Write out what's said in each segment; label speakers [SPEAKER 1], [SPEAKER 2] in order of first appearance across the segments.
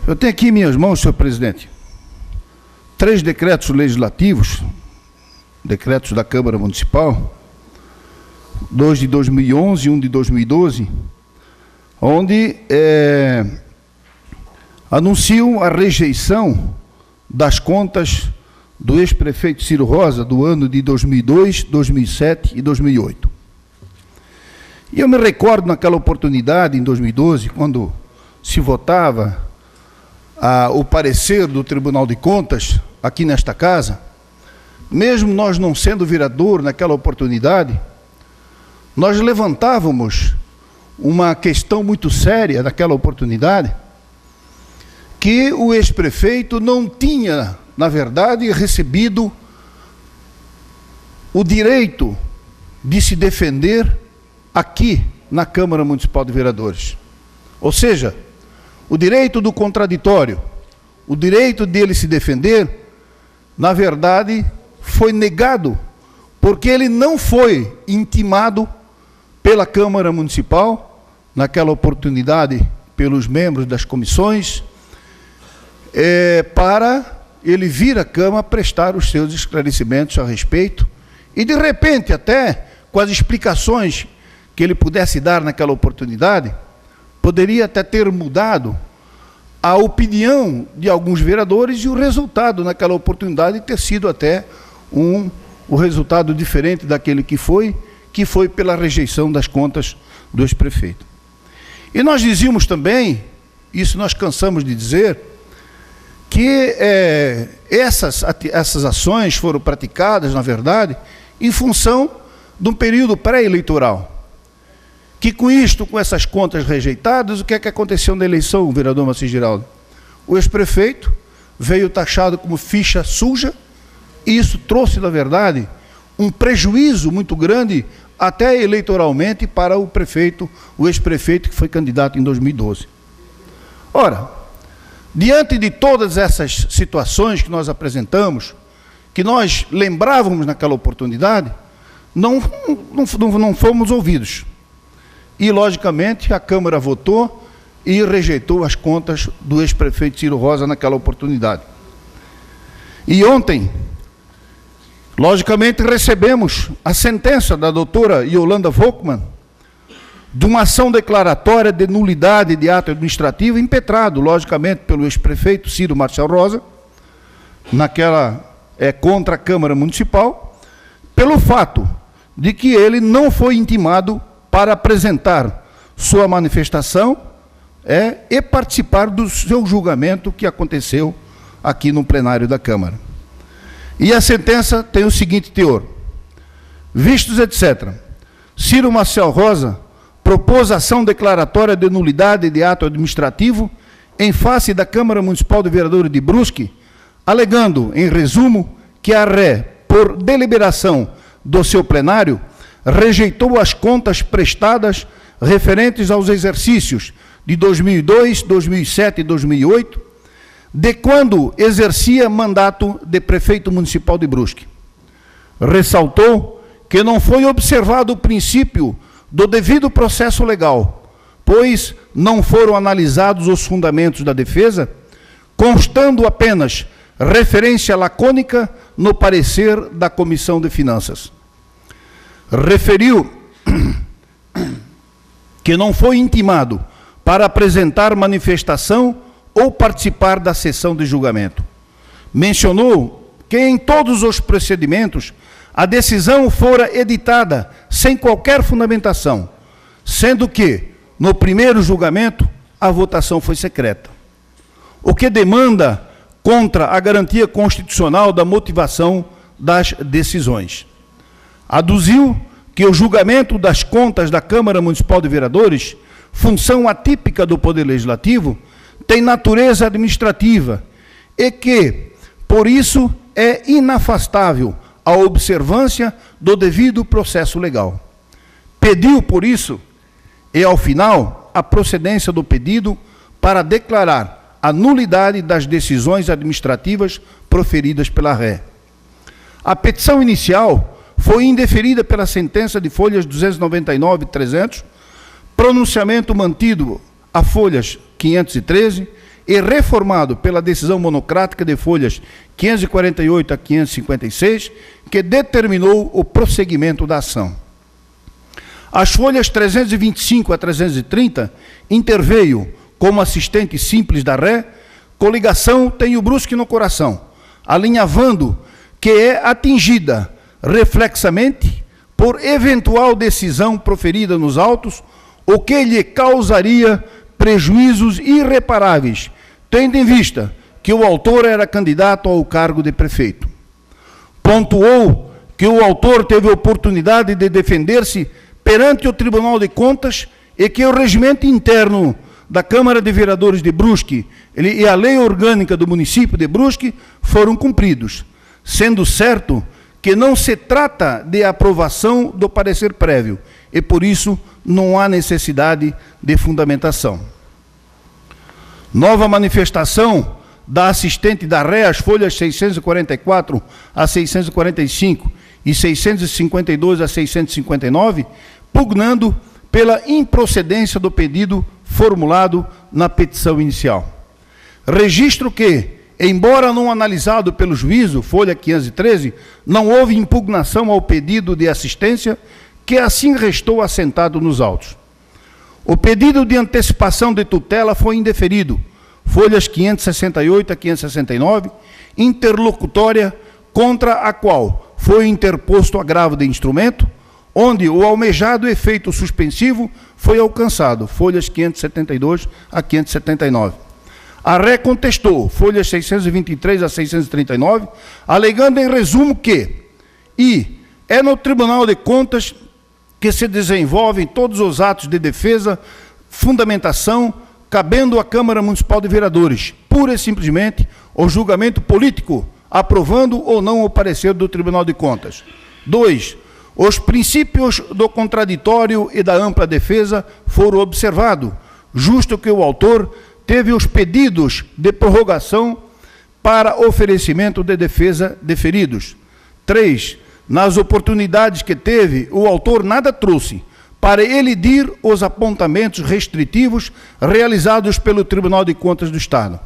[SPEAKER 1] Eu tenho aqui em minhas mãos, senhor presidente, 3 decretos legislativos, decretos da Câmara Municipal, 2 de 2011 e 1 de 2012, onde anunciam a rejeição das contas do ex-prefeito Ciro Rosa do ano de 2002, 2007 e 2008. E eu me recordo naquela oportunidade, em 2012, quando se votava o parecer do Tribunal de Contas, aqui nesta casa, mesmo nós não sendo vereador naquela oportunidade, nós levantávamos uma questão muito séria naquela oportunidade, que o ex-prefeito não tinha, na verdade, recebido o direito de se defender aqui na Câmara Municipal de Vereadores. Ou seja, o direito do contraditório, o direito dele se defender, na verdade, foi negado, porque ele não foi intimado pela Câmara Municipal, naquela oportunidade, pelos membros das comissões, para ele vir à Câmara prestar os seus esclarecimentos a respeito, e de repente, até com as explicações que ele pudesse dar naquela oportunidade, poderia até ter mudado a opinião de alguns vereadores e o resultado naquela oportunidade ter sido até o resultado diferente daquele que foi pela rejeição das contas do ex-prefeito. E nós dizíamos também, isso nós cansamos de dizer, que essas ações foram praticadas, na verdade, em função de um período pré-eleitoral. Que com isto, com essas contas rejeitadas, o que é que aconteceu na eleição, vereador Maciel Giraldo? O ex-prefeito veio taxado como ficha suja, e isso trouxe, na verdade, um prejuízo muito grande, até eleitoralmente, para o prefeito, o ex-prefeito que foi candidato em 2012. Ora, diante de todas essas situações que nós apresentamos, que nós lembrávamos naquela oportunidade, não fomos ouvidos. E, logicamente, a Câmara votou e rejeitou as contas do ex-prefeito Ciro Rosa naquela oportunidade. E ontem, logicamente, recebemos a sentença da doutora Yolanda Volkmann de uma ação declaratória de nulidade de ato administrativo impetrado, logicamente, pelo ex-prefeito Ciro Marcial Rosa, contra a Câmara Municipal, pelo fato de que ele não foi intimado para apresentar sua manifestação e participar do seu julgamento que aconteceu aqui no plenário da Câmara. E a sentença tem o seguinte teor: vistos, etc. Ciro Marcial Rosa propôs ação declaratória de nulidade de ato administrativo em face da Câmara Municipal de Vereadores de Brusque, alegando, em resumo, que a ré, por deliberação do seu plenário, rejeitou as contas prestadas referentes aos exercícios de 2002, 2007 e 2008, de quando exercia mandato de prefeito municipal de Brusque. Ressaltou que não foi observado o princípio do devido processo legal, pois não foram analisados os fundamentos da defesa, constando apenas referência lacônica no parecer da Comissão de Finanças. Referiu que não foi intimado para apresentar manifestação ou participar da sessão de julgamento. Mencionou que em todos os procedimentos a decisão fora editada sem qualquer fundamentação, sendo que, no primeiro julgamento, a votação foi secreta, o que demanda contra a garantia constitucional da motivação das decisões. Aduziu que o julgamento das contas da Câmara Municipal de Vereadores, função atípica do Poder Legislativo, tem natureza administrativa e que, por isso, é inafastável a observância do devido processo legal. Pediu, por isso, e ao final, a procedência do pedido para declarar a nulidade das decisões administrativas proferidas pela ré. A petição inicial foi indeferida pela sentença de folhas 299 e 300, pronunciamento mantido a folhas 513 e reformado pela decisão monocrática de folhas 548 a 556, que determinou o prosseguimento da ação. As folhas 325 a 330 interveio como assistente simples da ré, coligação Tenho Brusque no coração, alinhavando que é atingida reflexamente por eventual decisão proferida nos autos, o que lhe causaria prejuízos irreparáveis, tendo em vista que o autor era candidato ao cargo de prefeito. Pontuou que o autor teve oportunidade de defender-se perante o Tribunal de Contas e que o regimento interno da Câmara de Vereadores de Brusque e a lei orgânica do município de Brusque foram cumpridos, sendo certo que não se trata de aprovação do parecer prévio e, por isso, não há necessidade de fundamentação. Nova manifestação da assistente da ré, as folhas 644 a 645 e 652 a 659, pugnando pela improcedência do pedido formulado na petição inicial. Registro que, embora não analisado pelo juízo, folha 513, não houve impugnação ao pedido de assistência, que assim restou assentado nos autos. O pedido de antecipação de tutela foi indeferido, folhas 568 a 569, interlocutória contra a qual foi interposto agravo de instrumento, onde o almejado efeito suspensivo foi alcançado, folhas 572 a 579. A ré contestou, folhas 623 a 639, alegando em resumo que é no Tribunal de Contas que se desenvolvem todos os atos de defesa, fundamentação, cabendo à Câmara Municipal de Vereadores, pura e simplesmente o julgamento político, aprovando ou não o parecer do Tribunal de Contas. 2. Os princípios do contraditório e da ampla defesa foram observados, justo que o autor teve os pedidos de prorrogação para oferecimento de defesa deferidos. 3. Nas oportunidades que teve, o autor nada trouxe para elidir os apontamentos restritivos realizados pelo Tribunal de Contas do Estado.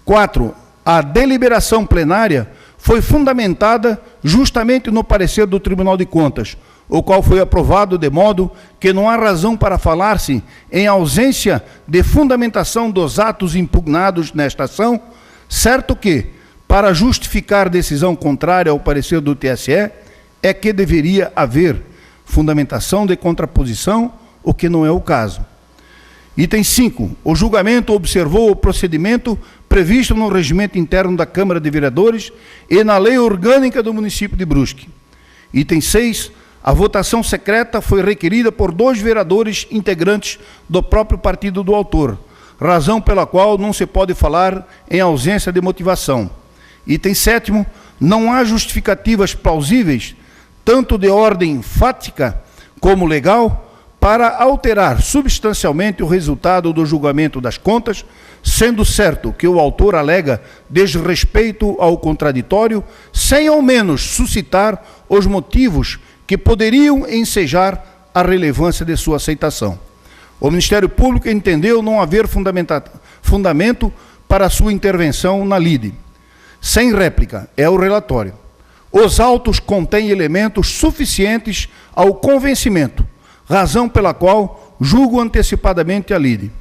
[SPEAKER 1] 4. A deliberação plenária foi fundamentada justamente no parecer do Tribunal de Contas, o qual foi aprovado de modo que não há razão para falar-se em ausência de fundamentação dos atos impugnados nesta ação, certo que, para justificar decisão contrária ao parecer do TSE, é que deveria haver fundamentação de contraposição, o que não é o caso. Item 5. O julgamento observou o procedimento previsto no regimento interno da Câmara de Vereadores e na lei orgânica do município de Brusque. Item 6. A votação secreta foi requerida por 2 vereadores integrantes do próprio partido do autor, razão pela qual não se pode falar em ausência de motivação. Item 7. Não há justificativas plausíveis, tanto de ordem fática como legal, para alterar substancialmente o resultado do julgamento das contas, sendo certo que o autor alega desrespeito ao contraditório, sem ao menos suscitar os motivos que poderiam ensejar a relevância de sua aceitação. O Ministério Público entendeu não haver fundamento para sua intervenção na lide. Sem réplica, é o relatório. Os autos contêm elementos suficientes ao convencimento, razão pela qual julgo antecipadamente a lide.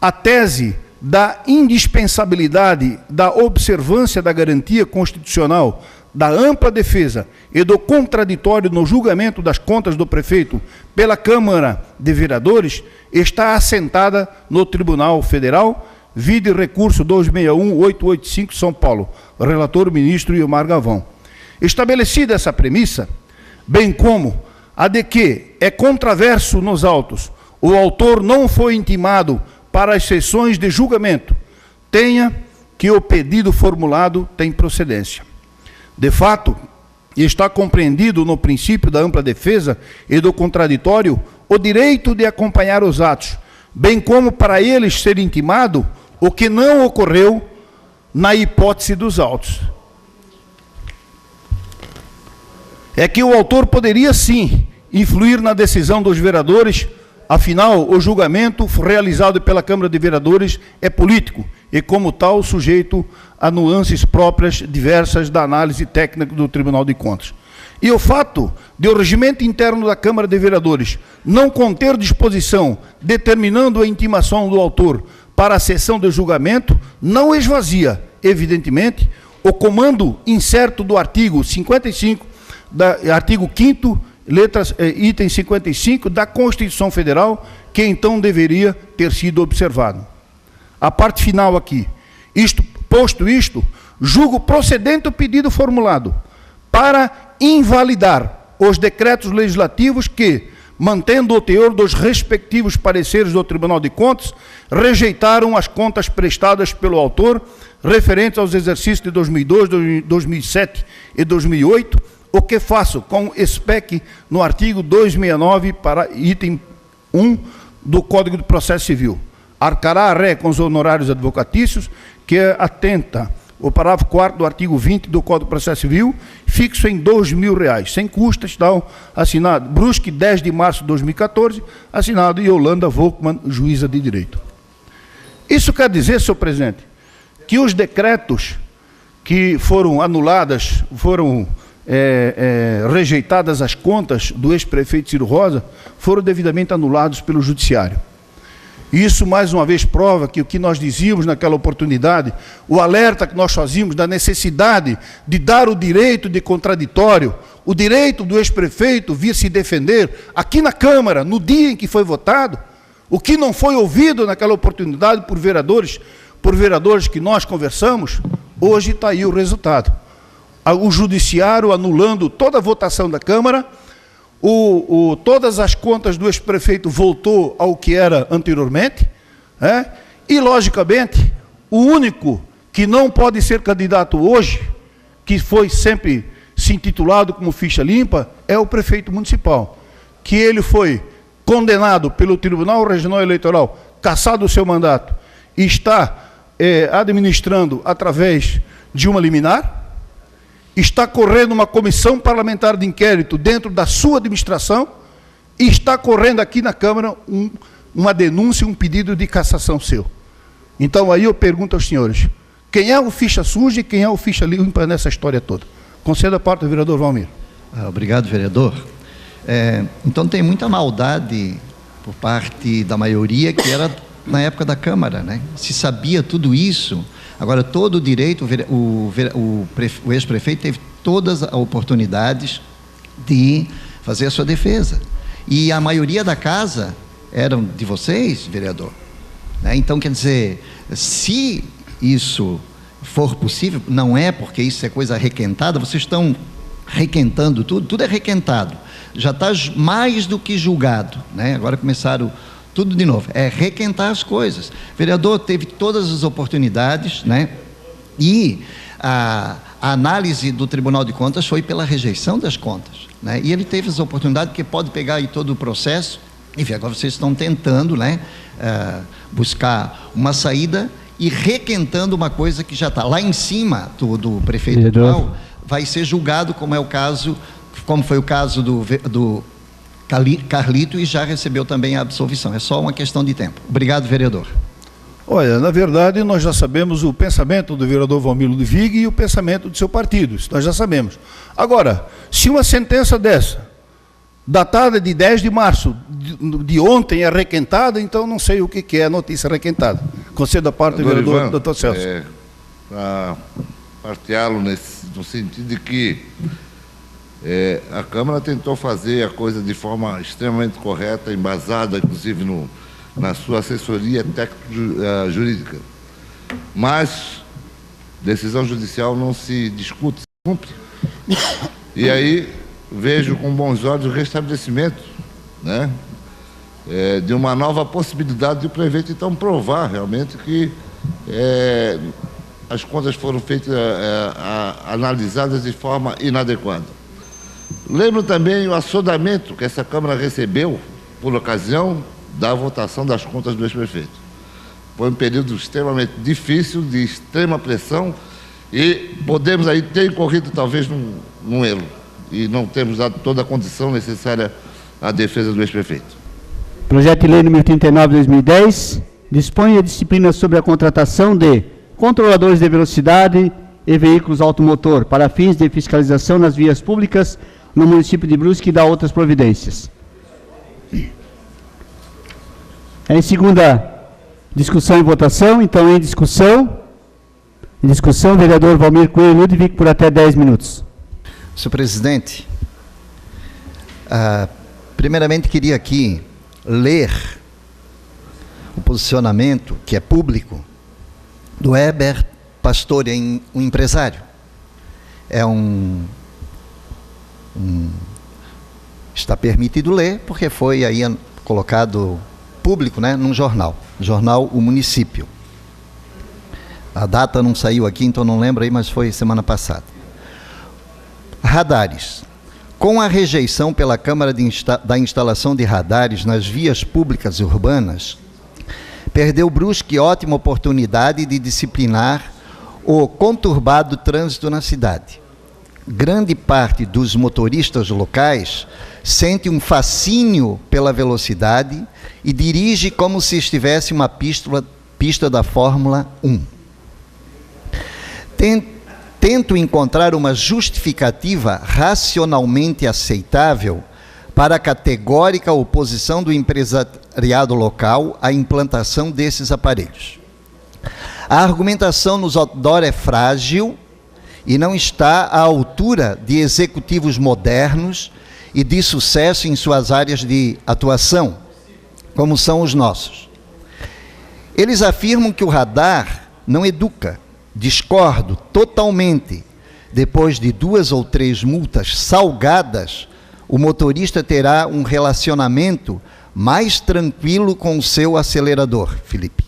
[SPEAKER 1] A tese da indispensabilidade da observância da garantia constitucional, da ampla defesa e do contraditório no julgamento das contas do prefeito pela Câmara de Vereadores está assentada no Tribunal Federal, vide recurso 261-885, São Paulo, relator ministro Ilmar Gavão. Estabelecida essa premissa, bem como a de que é controverso nos autos, o autor não foi intimado para as sessões de julgamento, tenha que o pedido formulado tem procedência. De fato, está compreendido no princípio da ampla defesa e do contraditório o direito de acompanhar os atos, bem como para eles ser intimado o que não ocorreu na hipótese dos autos. É que o autor poderia, sim, influir na decisão dos vereadores, afinal, o julgamento realizado pela Câmara de Vereadores é político e, como tal, sujeito a nuances próprias diversas da análise técnica do Tribunal de Contas. E o fato de o regimento interno da Câmara de Vereadores não conter disposição determinando a intimação do autor para a sessão de julgamento não esvazia, evidentemente, o comando incerto do artigo 55, artigo 5º, item 55 da Constituição Federal, que então deveria ter sido observado. A parte final aqui. Posto isto, julgo procedente o pedido formulado para invalidar os decretos legislativos que, mantendo o teor dos respectivos pareceres do Tribunal de Contas, rejeitaram as contas prestadas pelo autor referentes aos exercícios de 2002, 2007 e 2008, o que faço com SPEC no artigo 269, para item 1 do Código de Processo Civil. Arcará a ré com os honorários advocatícios, que atenta o parágrafo 4º do artigo 20 do Código de Processo Civil, fixo em R$2.000, sem custas, tal, assinado Brusque, 10 de março de 2014, assinado Yolanda Volkmann, juíza de direito. Isso quer dizer, senhor presidente, que os decretos que foram anuladas, foram rejeitadas as contas do ex-prefeito Ciro Rosa, foram devidamente anulados pelo Judiciário. Isso, mais uma vez, prova que o que nós dizíamos naquela oportunidade, o alerta que nós fazíamos da necessidade de dar o direito de contraditório, o direito do ex-prefeito vir se defender aqui na Câmara, no dia em que foi votado, o que não foi ouvido naquela oportunidade por vereadores que nós conversamos, hoje está aí o resultado. O Judiciário anulando toda a votação da Câmara, todas as contas do ex-prefeito voltou ao que era anteriormente, e, logicamente, o único que não pode ser candidato hoje, que foi sempre se intitulado como ficha limpa, é o prefeito municipal, que ele foi condenado pelo Tribunal Regional Eleitoral, cassado o seu mandato, e está administrando através de uma liminar, está correndo uma comissão parlamentar de inquérito dentro da sua administração e está correndo aqui na Câmara uma denúncia, um pedido de cassação seu. Então, aí eu pergunto aos senhores, quem é o ficha suja e quem é o ficha limpa nessa história toda? Conceda a parte do vereador Valmir.
[SPEAKER 2] Obrigado, vereador. Então, tem muita maldade por parte da maioria que era na época da Câmara, né? Se sabia tudo isso. Agora, todo o direito, o ex-prefeito teve todas as oportunidades de fazer a sua defesa. E a maioria da casa eram de vocês, vereador. Então, quer dizer, se isso for possível, não é porque isso é coisa requentada, vocês estão requentando tudo é requentado. Já está mais do que julgado, né? Agora começaram tudo de novo, é requentar as coisas. O vereador teve todas as oportunidades, né? E a análise do Tribunal de Contas foi pela rejeição das contas, né? E ele teve as oportunidades, que pode pegar aí todo o processo. Enfim, agora vocês estão tentando, né, buscar uma saída e requentando uma coisa que já está lá em cima do prefeito atual, vai ser julgado, como foi o caso do Carlito, e já recebeu também a absolvição. É só uma questão de tempo. Obrigado, vereador.
[SPEAKER 1] Olha, na verdade, nós já sabemos o pensamento do vereador Valmir Ludwig e o pensamento do seu partido, isso nós já sabemos. Agora, se uma sentença dessa, datada de 10 de março, de ontem, é requentada, então não sei o que é a notícia requentada. Concedo a parte do vereador doutor Celso.
[SPEAKER 3] Para parteá-lo no sentido de que a Câmara tentou fazer a coisa de forma extremamente correta, embasada, inclusive, na sua assessoria técnico-jurídica. Mas decisão judicial não se discute, se cumpre. E aí vejo com bons olhos o restabelecimento, né, de uma nova possibilidade de o prefeito, então, provar realmente que as contas foram feitas, analisadas de forma inadequada. Lembro também o assodamento que essa Câmara recebeu por ocasião da votação das contas do ex-prefeito. Foi um período extremamente difícil, de extrema pressão, e podemos aí ter incorrido talvez num erro, e não temos dado toda a condição necessária à defesa do ex-prefeito.
[SPEAKER 4] Projeto de lei número 39/2010. dispõe a disciplina sobre a contratação de controladores de velocidade e veículos automotor para fins de fiscalização nas vias públicas no município de Brusque e dá outras providências. Em segunda discussão e votação, então em discussão, vereador Valmir Coelho Ludwig, por até 10 minutos.
[SPEAKER 2] Senhor presidente, primeiramente queria aqui ler o posicionamento, que é público, do Heber Pastore, um empresário. É está permitido ler, porque foi aí colocado público, né, num jornal O Município. A data não saiu aqui, então não lembro aí, mas foi semana passada. Radares. Com a rejeição pela Câmara da instalação de radares nas vias públicas e urbanas, perdeu Brusque ótima oportunidade de disciplinar o conturbado trânsito na cidade. Grande parte dos motoristas locais sente um fascínio pela velocidade e dirige como se estivesse uma pista da Fórmula 1. Tento encontrar uma justificativa racionalmente aceitável para a categórica oposição do empresariado local à implantação desses aparelhos. A argumentação nos outdoor é frágil e não está à altura de executivos modernos e de sucesso em suas áreas de atuação, como são os nossos. Eles afirmam que o radar não educa. Discordo totalmente. Depois de 2 ou 3 multas salgadas, o motorista terá um relacionamento mais tranquilo com o seu acelerador, Felipe.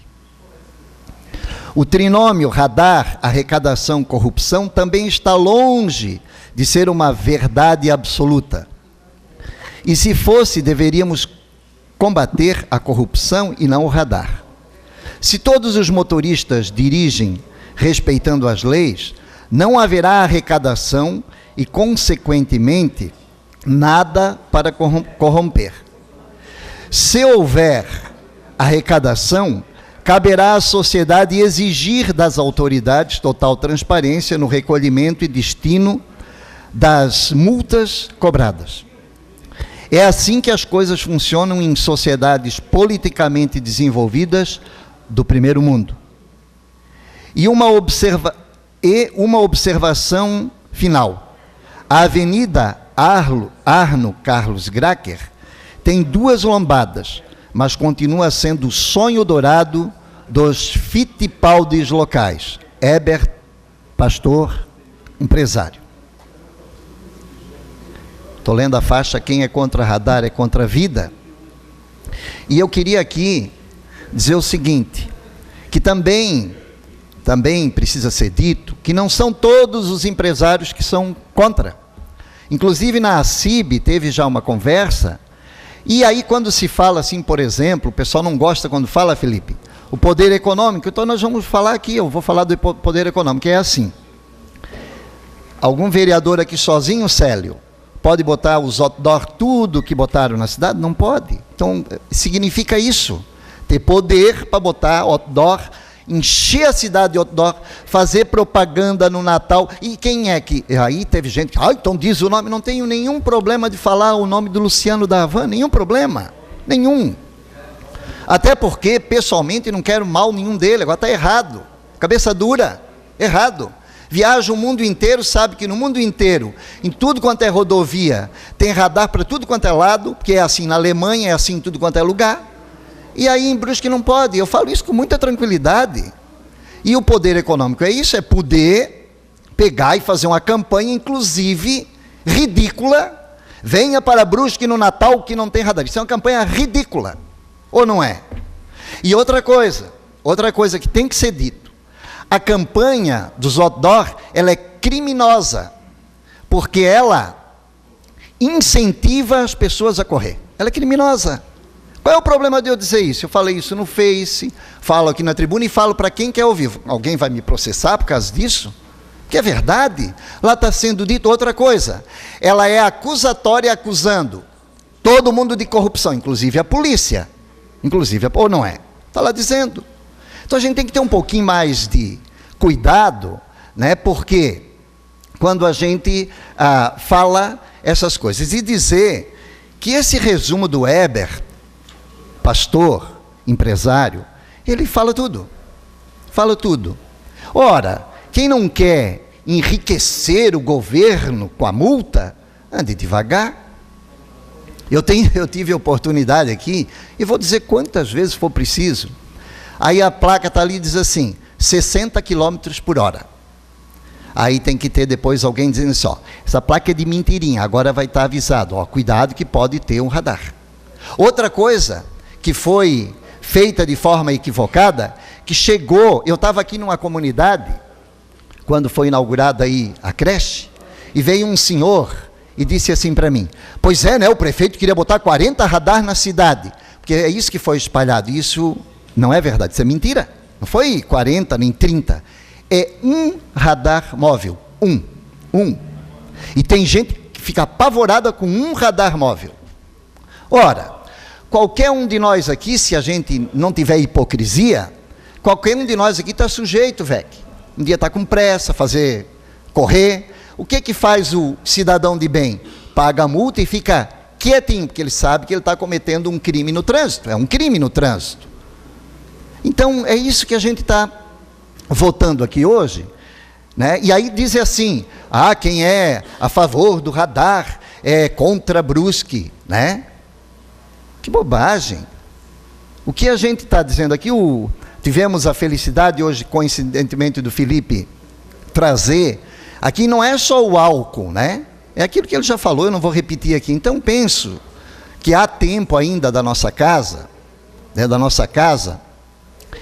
[SPEAKER 2] O trinômio radar, arrecadação, corrupção também está longe de ser uma verdade absoluta. E se fosse, deveríamos combater a corrupção e não o radar. Se todos os motoristas dirigem respeitando as leis, não haverá arrecadação e, consequentemente, nada para corromper. Se houver arrecadação, caberá à sociedade exigir das autoridades total transparência no recolhimento e destino das multas cobradas. É assim que as coisas funcionam em sociedades politicamente desenvolvidas do primeiro mundo. E uma observação final. A Avenida Arno Carlos Gracker tem 2 lombadas, mas continua sendo o sonho dourado dos Fittipaldis locais. Heber Pastor, empresário. Estou lendo a faixa, quem é contra radar é contra a vida. E eu queria aqui dizer o seguinte, que também precisa ser dito, que não são todos os empresários que são contra. Inclusive na ACIB teve já uma conversa, e aí quando se fala assim, por exemplo, o pessoal não gosta quando fala, Felipe, o poder econômico, então nós vamos falar aqui, eu vou falar do poder econômico, é assim. Algum vereador aqui sozinho, Célio, pode botar os outdoor tudo que botaram na cidade? Não pode. Então, significa isso, ter poder para botar outdoor, encher a cidade de outdoor, fazer propaganda no Natal. E quem é que... Aí teve gente que, então diz o nome, não tenho nenhum problema de falar o nome do Luciano da Havan, nenhum problema, nenhum. Até porque, pessoalmente, não quero mal nenhum dele, agora está errado, cabeça dura, errado. Viaja o mundo inteiro, sabe que no mundo inteiro, em tudo quanto é rodovia, tem radar para tudo quanto é lado, porque é assim na Alemanha, é assim em tudo quanto é lugar. E aí em Brusque não pode. Eu falo isso com muita tranquilidade. E o poder econômico é isso, é poder pegar e fazer uma campanha, inclusive, ridícula. Venha para Brusque no Natal que não tem radar. Isso é uma campanha ridícula, ou não é? E outra coisa que tem que ser dito. A campanha dos outdoor, ela é criminosa, porque ela incentiva as pessoas a correr. Ela é criminosa. Qual é o problema de eu dizer isso? Eu falei isso no Face, falo aqui na tribuna e falo para quem quer ouvir. Alguém vai me processar por causa disso? Que é verdade. Lá está sendo dito outra coisa. Ela é acusatória acusando todo mundo de corrupção, inclusive a polícia. Ou não é? Está lá dizendo. Então a gente tem que ter um pouquinho mais de cuidado, né? Porque quando a gente fala essas coisas. E dizer que esse resumo do Weber, pastor, empresário, ele fala tudo. Fala tudo. Ora, quem não quer enriquecer o governo com a multa, ande devagar. Eu tive a oportunidade aqui, e vou dizer quantas vezes for preciso. Aí a placa está ali e diz assim, 60 km por hora. Aí tem que ter depois alguém dizendo assim, ó, essa placa é de mentirinha, agora vai estar avisado, ó, cuidado que pode ter um radar. Outra coisa que foi feita de forma equivocada, que chegou, eu estava aqui numa comunidade, quando foi inaugurada aí a creche, e veio um senhor e disse assim para mim, pois é, né, o prefeito queria botar 40 radar na cidade, porque é isso que foi espalhado. Isso não é verdade, isso é mentira, não foi 40 nem 30, é um radar móvel, um. E tem gente que fica apavorada com um radar móvel. Ora, qualquer um de nós aqui, se a gente não tiver hipocrisia, qualquer um de nós aqui está sujeito, velho. Um dia está com pressa, correr. O que faz o cidadão de bem? Paga a multa e fica quietinho, porque ele sabe que ele está cometendo um crime no trânsito. É um crime no trânsito. Então, é isso que a gente está votando aqui hoje, né? E aí diz assim, quem é a favor do radar é contra Brusque, né? Que bobagem. O que a gente está dizendo aqui, tivemos a felicidade hoje, coincidentemente, do Felipe trazer, aqui não é só o álcool, né? É aquilo que ele já falou, eu não vou repetir aqui. Então penso que há tempo ainda da nossa casa, né,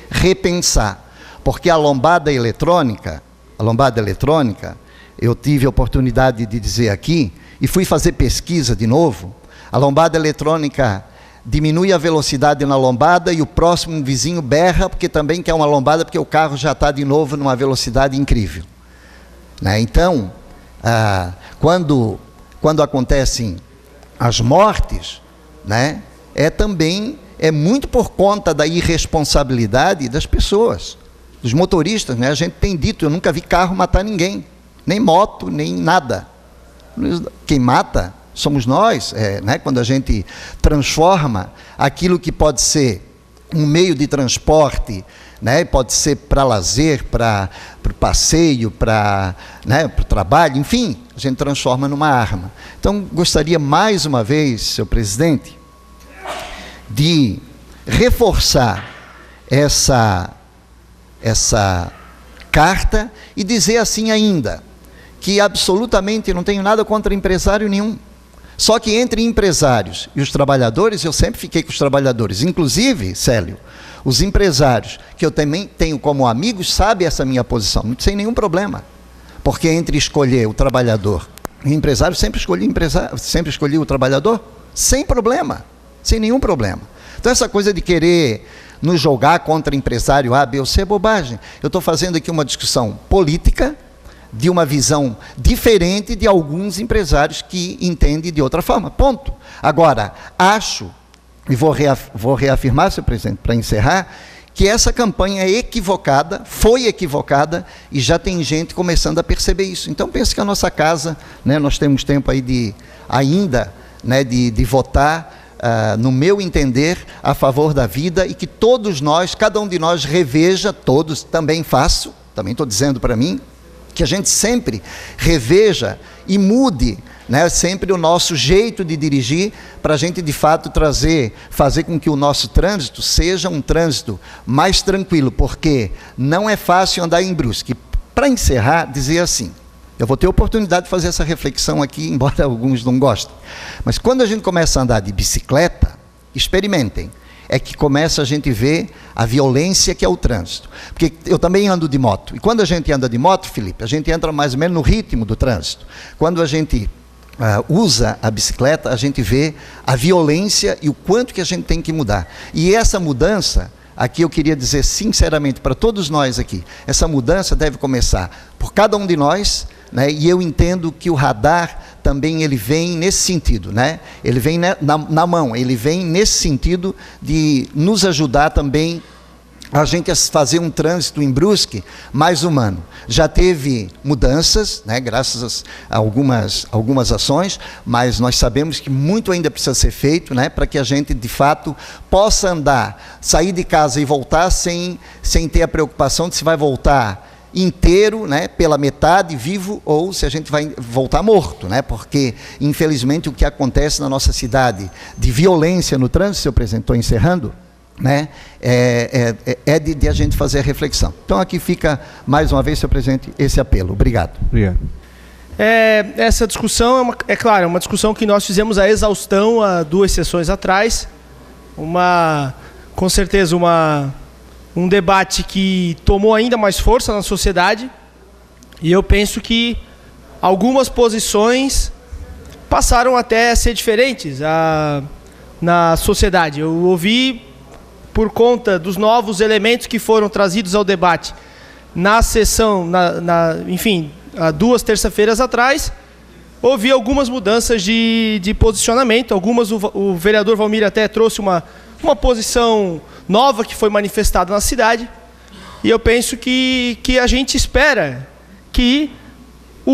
[SPEAKER 2] repensar, porque a lombada eletrônica, eu tive a oportunidade de dizer aqui, e fui fazer pesquisa de novo, a lombada eletrônica diminui a velocidade na lombada e o próximo vizinho berra, porque também quer uma lombada, porque o carro já está de novo numa velocidade incrível. Né? Então, quando acontecem as mortes, né, é muito por conta da irresponsabilidade das pessoas, dos motoristas, né? A gente tem dito, eu nunca vi carro matar ninguém, nem moto, nem nada. Quem mata somos nós, né? Quando a gente transforma aquilo que pode ser um meio de transporte, né? Pode ser para lazer, para o passeio, para o trabalho, enfim, a gente transforma numa arma. Então, gostaria mais uma vez, senhor presidente, de reforçar essa carta e dizer assim ainda, que absolutamente não tenho nada contra empresário nenhum. Só que entre empresários e os trabalhadores, eu sempre fiquei com os trabalhadores. Inclusive, Célio, os empresários, que eu também tenho como amigos, sabem essa minha posição, sem nenhum problema. Porque entre escolher o trabalhador e o empresário, sempre escolhi o trabalhador, sem problema, sem nenhum problema. Então essa coisa de querer nos jogar contra empresário A, B ou C é bobagem. Eu estou fazendo aqui uma discussão política, de uma visão diferente de alguns empresários que entendem de outra forma, ponto. Agora, acho, e vou reafirmar, senhor presidente, para encerrar, que essa campanha é equivocada, foi equivocada, e já tem gente começando a perceber isso. Então, penso que a nossa casa, né, nós temos tempo aí de votar, no meu entender, a favor da vida, e que todos nós, cada um de nós reveja, todos, também faço, também estou dizendo para mim, que a gente sempre reveja e mude, né, sempre o nosso jeito de dirigir, para a gente de fato fazer com que o nosso trânsito seja um trânsito mais tranquilo, porque não é fácil andar em Brusque. Para encerrar, dizer assim, eu vou ter a oportunidade de fazer essa reflexão aqui, embora alguns não gostem, mas quando a gente começa a andar de bicicleta, experimentem, é que começa a gente ver a violência que é o trânsito. Porque eu também ando de moto. E quando a gente anda de moto, Felipe, a gente entra mais ou menos no ritmo do trânsito. Quando a gente usa a bicicleta, a gente vê a violência e o quanto que a gente tem que mudar. E essa mudança, aqui eu queria dizer sinceramente para todos nós aqui, essa mudança deve começar por cada um de nós, né? E eu entendo que o radar também ele vem nesse sentido, né? Ele vem na mão, ele vem nesse sentido de nos ajudar também a gente fazer um trânsito em Brusque mais humano. Já teve mudanças, né, graças a algumas ações, mas nós sabemos que muito ainda precisa ser feito, né, para que a gente, de fato, possa andar, sair de casa e voltar sem ter a preocupação de se vai voltar inteiro, né, pela metade, vivo, ou se a gente vai voltar morto, né, porque, infelizmente, o que acontece na nossa cidade de violência no trânsito, senhor presidente, estou encerrando, né, de a gente fazer a reflexão. Então, aqui fica, mais uma vez, senhor presidente, esse apelo. Obrigado.
[SPEAKER 4] Obrigado.
[SPEAKER 5] Essa discussão, claro, é uma discussão que nós fizemos a exaustão há 2 sessões atrás. Com certeza, um debate que tomou ainda mais força na sociedade. E eu penso que algumas posições passaram até a ser diferentes na sociedade. Eu ouvi, por conta dos novos elementos que foram trazidos ao debate na sessão, enfim, há 2 terças-feiras atrás, houve algumas mudanças de posicionamento. Algumas o vereador Valmir até trouxe uma posição nova que foi manifestada na cidade. E eu penso que a gente espera que o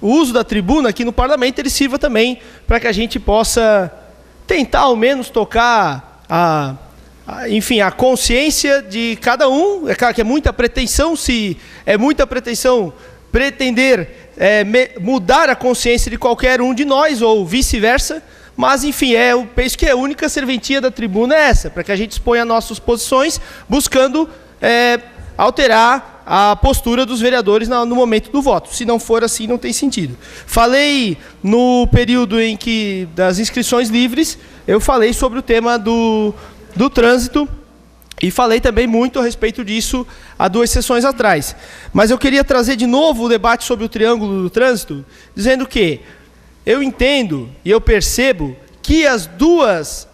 [SPEAKER 5] uso da tribuna aqui no parlamento ele sirva também para que a gente possa tentar ao menos tocar enfim, a consciência de cada um. É claro que é muita pretensão, se é muita pretensão pretender mudar a consciência de qualquer um de nós, ou vice-versa, mas, enfim, eu penso que a única serventia da tribuna é essa, para que a gente exponha nossas posições, buscando alterar a postura dos vereadores no momento do voto. Se não for assim, não tem sentido. Falei no período das inscrições livres, eu falei sobre o tema do trânsito e falei também muito a respeito disso há 2 sessões atrás. Mas eu queria trazer de novo o debate sobre o triângulo do trânsito, dizendo que eu entendo e eu percebo que as duas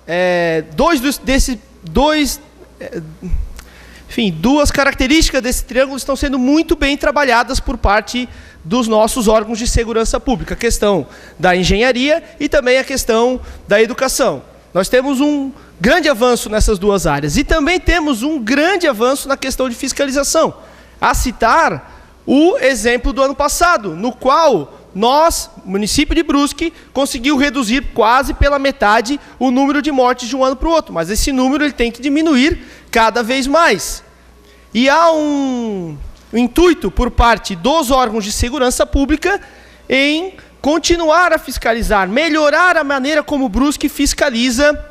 [SPEAKER 5] características desse triângulo estão sendo muito bem trabalhadas por parte dos nossos órgãos de segurança pública. A questão da engenharia e também a questão da educação. Nós temos um grande avanço nessas 2 áreas. E também temos um grande avanço na questão de fiscalização. A citar o exemplo do ano passado, no qual nós, município de Brusque, conseguiu reduzir quase pela metade o número de mortes de um ano para o outro. Mas esse número ele tem que diminuir cada vez mais. E há um intuito por parte dos órgãos de segurança pública em continuar a fiscalizar, melhorar a maneira como Brusque fiscaliza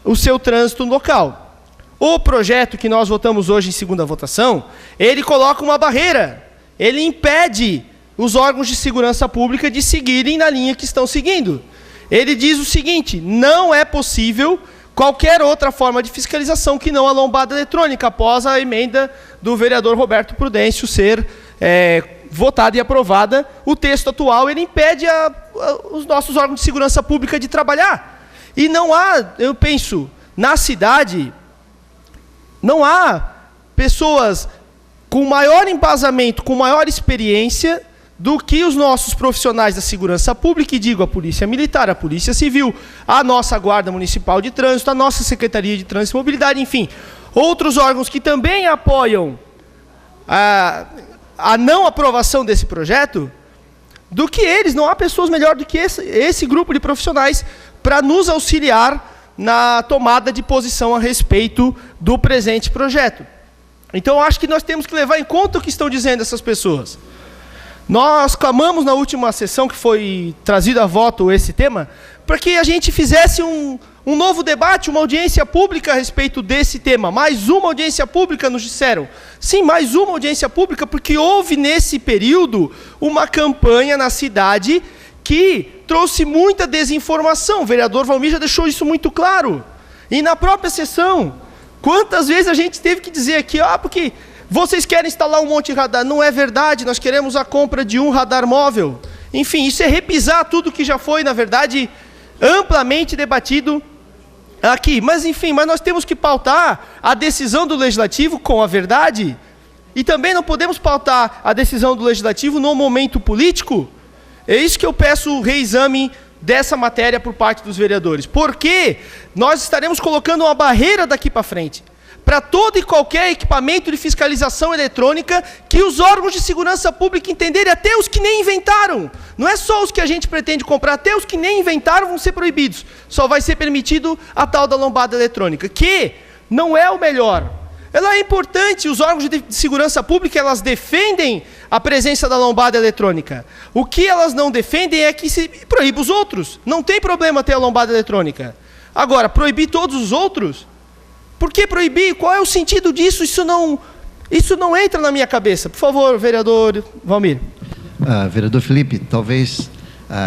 [SPEAKER 5] o seu trânsito local. O projeto que nós votamos hoje em segunda votação, ele coloca uma barreira, ele impede os órgãos de segurança pública de seguirem na linha que estão seguindo. Ele diz o seguinte: não é possível qualquer outra forma de fiscalização que não a lombada eletrônica, após a emenda do vereador Roberto Prudêncio ser votada e aprovada. O texto atual ele impede os nossos órgãos de segurança pública de trabalhar. E não há, eu penso, na cidade, não há pessoas com maior embasamento, com maior experiência do que os nossos profissionais da segurança pública, e digo a Polícia Militar, a Polícia Civil, a nossa Guarda Municipal de Trânsito, a nossa Secretaria de Trânsito e Mobilidade, enfim, outros órgãos que também apoiam a não aprovação desse projeto, do que eles. Não há pessoas melhor do que esse grupo de profissionais para nos auxiliar na tomada de posição a respeito do presente projeto. Então, eu acho que nós temos que levar em conta o que estão dizendo essas pessoas. Nós clamamos na última sessão que foi trazido a voto esse tema, para que a gente fizesse um novo debate, uma audiência pública a respeito desse tema. Mais uma audiência pública, nos disseram. Sim, mais uma audiência pública, porque houve nesse período uma campanha na cidade que trouxe muita desinformação. O vereador Valmir já deixou isso muito claro. E na própria sessão, quantas vezes a gente teve que dizer aqui, porque vocês querem instalar um monte de radar. Não é verdade, nós queremos a compra de um radar móvel. Enfim, isso é repisar tudo que já foi, na verdade, amplamente debatido aqui. Mas, enfim, nós temos que pautar a decisão do Legislativo com a verdade. E também não podemos pautar a decisão do Legislativo no momento político. É isso que eu peço o reexame dessa matéria por parte dos vereadores, porque nós estaremos colocando uma barreira daqui para frente, para todo e qualquer equipamento de fiscalização eletrônica que os órgãos de segurança pública entenderem, até os que nem inventaram. Não é só os que a gente pretende comprar, até os que nem inventaram vão ser proibidos. Só vai ser permitido a tal da lombada eletrônica, que não é o melhor. Ela é importante, os órgãos de segurança pública, elas defendem a presença da lombada eletrônica. O que elas não defendem é que se proíba os outros. Não tem problema ter a lombada eletrônica. Agora, proibir todos os outros? Por que proibir? Qual é o sentido disso? Isso não entra na minha cabeça. Por favor, vereador Valmir.
[SPEAKER 2] Vereador Felipe, talvez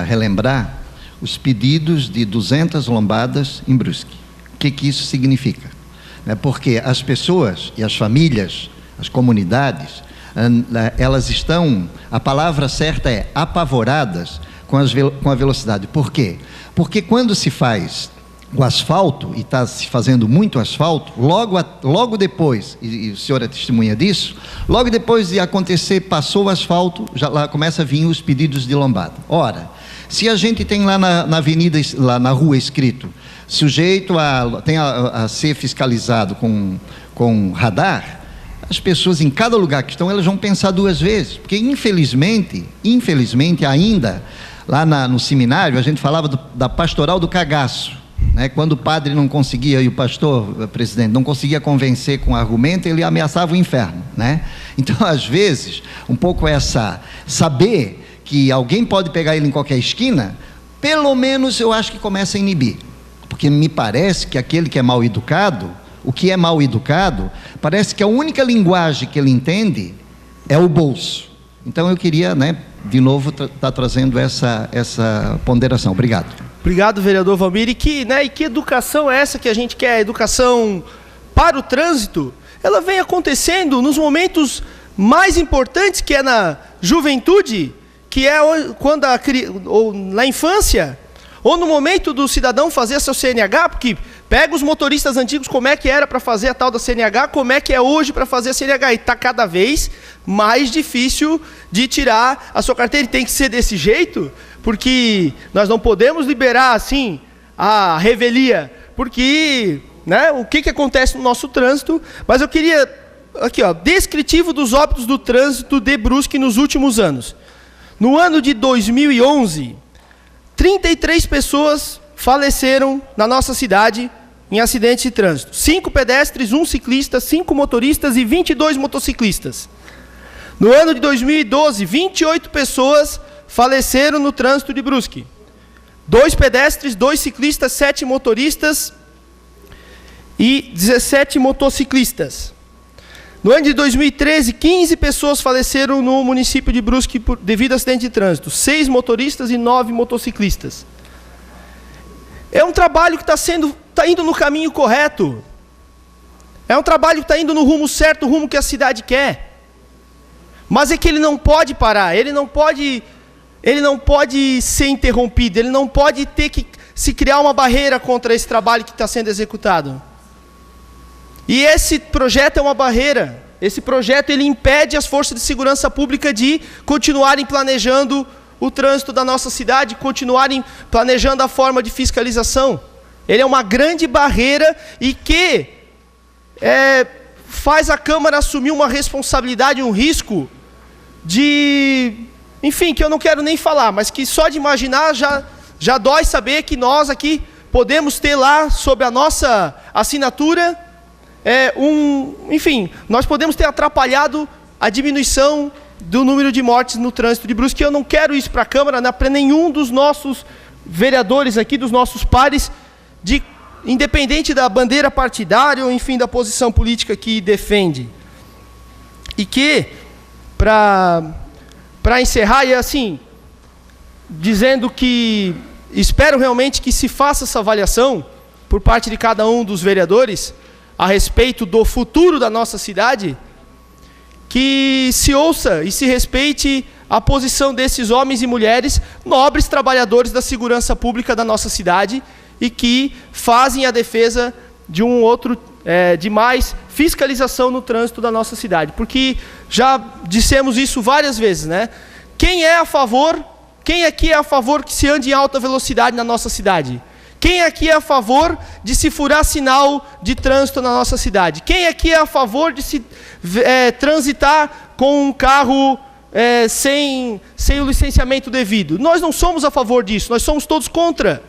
[SPEAKER 2] relembrar os pedidos de 200 lombadas em Brusque. O que isso significa? Porque as pessoas e as famílias, as comunidades, elas estão, a palavra certa é apavoradas com a velocidade. Por quê? Porque quando se faz o asfalto, e está se fazendo muito asfalto, logo depois, e o senhor é testemunha disso, logo depois de acontecer, passou o asfalto, já lá começa a vir os pedidos de lombada. Ora, se a gente tem lá na avenida, lá na rua escrito, sujeito a ser fiscalizado com radar, as pessoas em cada lugar que estão, elas vão pensar duas vezes, porque infelizmente ainda, lá no seminário, a gente falava da pastoral do cagaço. Quando o padre não conseguia, e o pastor, presidente, não conseguia convencer com argumento, ele ameaçava o inferno, Então, às vezes, um pouco saber que alguém pode pegar ele em qualquer esquina, pelo menos eu acho que começa a inibir, porque me parece que aquele que é mal educado, o que é mal educado, parece que a única linguagem que ele entende é o bolso. Então eu queria, de novo, estar trazendo essa ponderação. Obrigado.
[SPEAKER 5] Obrigado, vereador Valmir. E que educação é essa que a gente quer? A educação para o trânsito, ela vem acontecendo nos momentos mais importantes, que é na juventude, que é quando ou na infância, ou no momento do cidadão fazer seu CNH, porque pega os motoristas antigos, como é que era para fazer a tal da CNH, como é que é hoje para fazer a CNH, e está cada vez mais difícil de tirar a sua carteira, e tem que ser desse jeito, porque nós não podemos liberar assim a revelia, porque o que acontece no nosso trânsito. Mas eu queria, aqui descritivo dos óbitos do trânsito de Brusque nos últimos anos. No ano de 2011, 33 pessoas faleceram na nossa cidade em acidentes de trânsito. 5 pedestres, 1 ciclista, 5 motoristas e 22 motociclistas. No ano de 2012, 28 pessoas faleceram no trânsito de Brusque. 2 pedestres, 2 ciclistas, 7 motoristas e 17 motociclistas. No ano de 2013, 15 pessoas faleceram no município de Brusque devido a acidente de trânsito. 6 motoristas e 9 motociclistas. É um trabalho que está indo no caminho correto. É um trabalho que está indo no rumo certo, o rumo que a cidade quer. Mas é que ele não pode parar, ele não pode ser interrompido, ele não pode ter que se criar uma barreira contra esse trabalho que está sendo executado. E esse projeto é uma barreira. Esse projeto ele impede as forças de segurança pública de continuarem planejando o trânsito da nossa cidade, continuarem planejando a forma de fiscalização. Ele é uma grande barreira e que faz a Câmara assumir uma responsabilidade, um risco enfim, que eu não quero nem falar, mas que só de imaginar já dói saber que nós aqui podemos ter lá, sob a nossa assinatura, enfim, nós podemos ter atrapalhado a diminuição do número de mortes no trânsito de Brusque. Eu não quero isso para a Câmara, para nenhum dos nossos vereadores aqui, dos nossos pares, independente da bandeira partidária ou, enfim, da posição política que defende. E que, para encerrar, e assim, dizendo que espero realmente que se faça essa avaliação por parte de cada um dos vereadores a respeito do futuro da nossa cidade, que se ouça e se respeite a posição desses homens e mulheres, nobres trabalhadores da segurança pública da nossa cidade, e que fazem a defesa de de mais fiscalização no trânsito da nossa cidade. Porque já dissemos isso várias vezes, Quem é a favor Quem aqui é a favor que se ande em alta velocidade na nossa cidade? Quem aqui é a favor de se furar sinal de trânsito na nossa cidade? Quem aqui é a favor de se transitar com um carro sem o licenciamento devido? Nós não somos a favor disso, nós somos todos contra.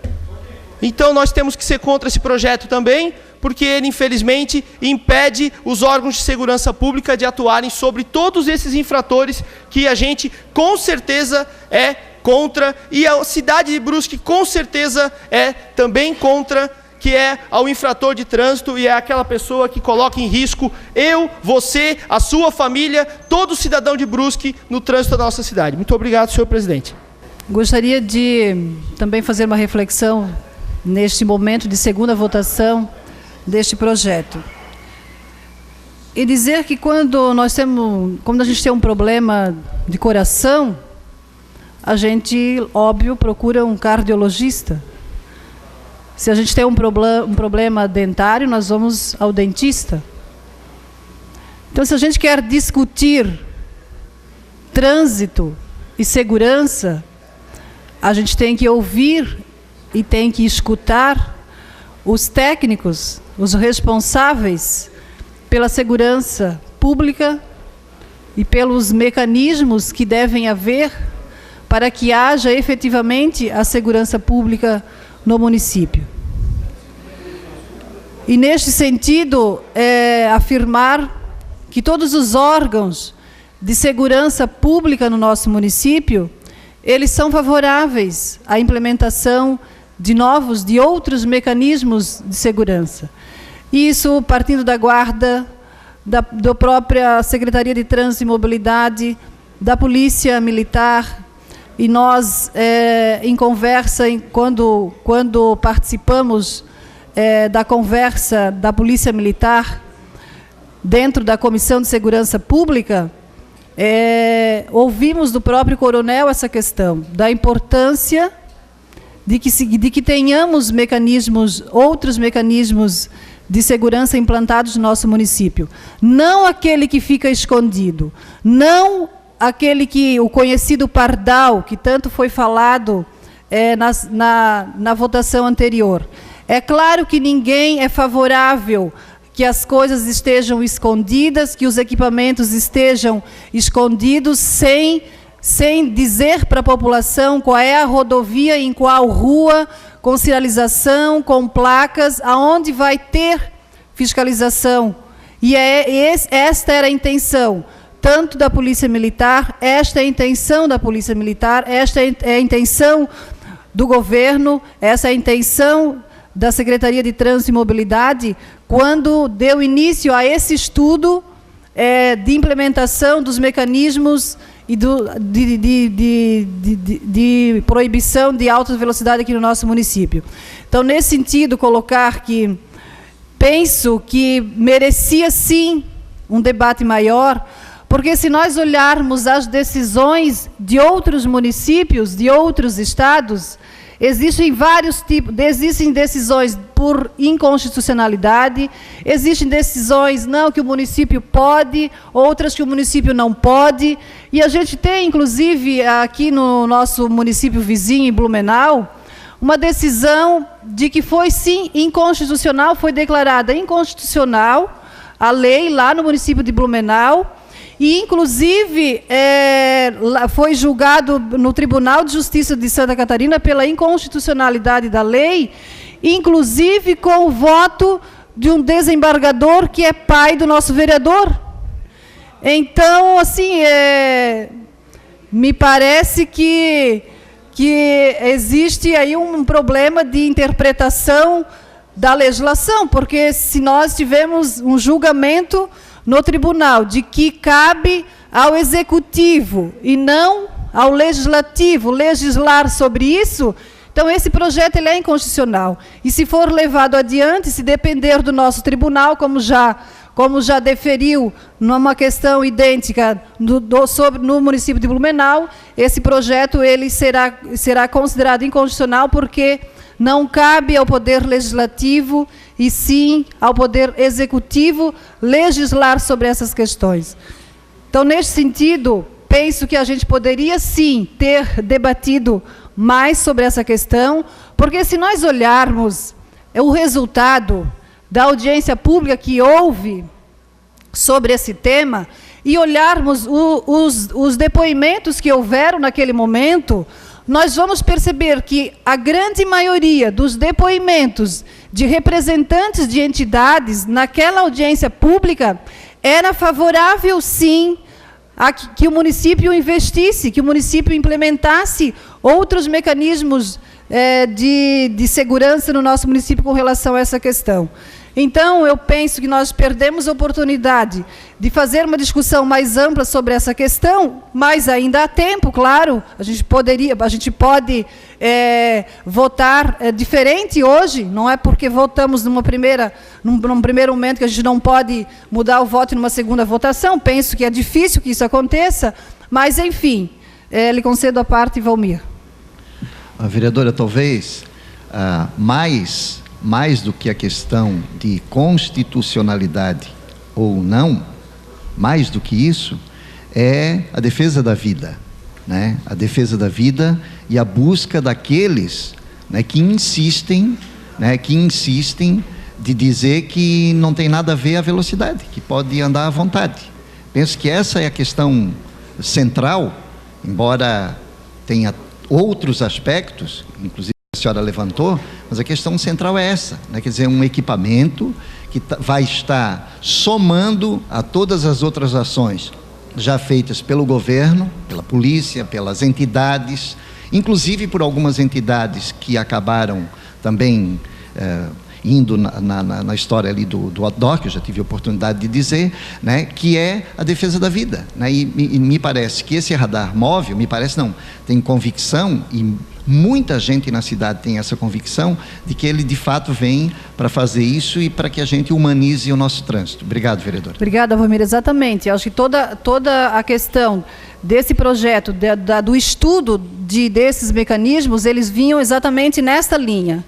[SPEAKER 5] Então nós temos que ser contra esse projeto também, porque ele, infelizmente, impede os órgãos de segurança pública de atuarem sobre todos esses infratores que a gente, com certeza, é contra, e a cidade de Brusque, com certeza, é também contra, que é ao infrator de trânsito e é aquela pessoa que coloca em risco eu, você, a sua família, todo cidadão de Brusque no trânsito da nossa cidade. Muito obrigado, senhor presidente.
[SPEAKER 6] Gostaria de também fazer uma reflexão neste momento de segunda votação deste projeto. E dizer que quando a gente tem um problema de coração, a gente, óbvio, procura um cardiologista. Se a gente tem um problema dentário, nós vamos ao dentista. Então, se a gente quer discutir trânsito e segurança, a gente tem que ouvir e tem que escutar os técnicos, os responsáveis pela segurança pública e pelos mecanismos que devem haver para que haja efetivamente a segurança pública no município. E, neste sentido, afirmar que todos os órgãos de segurança pública no nosso município, eles são favoráveis à implementação de outros mecanismos de segurança. Isso partindo da Guarda, da própria Secretaria de Trânsito e Mobilidade, da Polícia Militar, e nós, em conversa, quando participamos da conversa da Polícia Militar, dentro da Comissão de Segurança Pública, ouvimos do próprio coronel essa questão, da importância de que tenhamos outros mecanismos de segurança implantados no nosso município. Não aquele que fica escondido, não o conhecido pardal, que tanto foi falado na votação anterior. É claro que ninguém é favorável que as coisas estejam escondidas, que os equipamentos estejam escondidos, sem dizer para a população qual é a rodovia, em qual rua, com sinalização, com placas, aonde vai ter fiscalização. E esta era a intenção, tanto da Polícia Militar, esta é a intenção da Polícia Militar, esta é a intenção do governo, essa é a intenção da Secretaria de Trânsito e Mobilidade, quando deu início a esse estudo de implementação dos mecanismos e de proibição de alta velocidade aqui no nosso município. Então, nesse sentido, colocar que penso que merecia, sim, um debate maior, porque se nós olharmos as decisões de outros municípios, de outros estados, existem vários tipos, existem decisões por inconstitucionalidade, existem decisões que o município pode, outras que o município não pode, e a gente tem, inclusive, aqui no nosso município vizinho, em Blumenau, uma decisão de que foi, sim, inconstitucional, foi declarada inconstitucional a lei lá no município de Blumenau, e, inclusive, foi julgado no Tribunal de Justiça de Santa Catarina pela inconstitucionalidade da lei, inclusive com o voto de um desembargador que é pai do nosso vereador. Então, assim, me parece que existe aí um problema de interpretação da legislação, porque se nós tivermos um julgamento no tribunal de que cabe ao executivo e não ao legislativo legislar sobre isso, então esse projeto ele é inconstitucional. E se for levado adiante, se depender do nosso tribunal, como já deferiu numa questão idêntica no município de Blumenau, esse projeto ele será considerado inconstitucional porque não cabe ao Poder Legislativo e sim ao Poder Executivo legislar sobre essas questões. Então, nesse sentido, penso que a gente poderia sim ter debatido mais sobre essa questão, porque se nós olharmos o resultado da audiência pública que houve sobre esse tema e olharmos os depoimentos que houveram naquele momento, nós vamos perceber que a grande maioria dos depoimentos de representantes de entidades naquela audiência pública era favorável, sim, a que o município investisse, que o município implementasse outros mecanismos de segurança no nosso município com relação a essa questão. Então, eu penso que nós perdemos a oportunidade de fazer uma discussão mais ampla sobre essa questão, mas ainda há tempo, claro, a gente pode votar diferente hoje, não é porque votamos num primeiro momento que a gente não pode mudar o voto numa segunda votação, penso que é difícil que isso aconteça, mas, enfim, lhe concedo a parte, Valmir.
[SPEAKER 2] Vereadora, talvez mais do que a questão de constitucionalidade ou não, mais do que isso, é a defesa da vida, né? A defesa da vida e a busca daqueles, né, que insistem de dizer que não tem nada a ver a velocidade, que pode andar à vontade. Penso que essa é a questão central, embora tenha outros aspectos, inclusive a senhora levantou, mas a questão central é essa, né? Quer dizer, um equipamento que vai estar somando a todas as outras ações já feitas pelo governo, pela polícia, pelas entidades, inclusive por algumas entidades que acabaram também indo na história ali do outdoor, que eu já tive a oportunidade de dizer, né, que é a defesa da vida, né? E me parece que esse radar móvel, tem convicção, e muita gente na cidade tem essa convicção, de que ele de fato vem para fazer isso e para que a gente humanize o nosso trânsito. Obrigado, vereador. Obrigada,
[SPEAKER 6] Valmir, exatamente. Eu acho que toda a questão desse projeto, do estudo desses mecanismos, eles vinham exatamente nesta linha,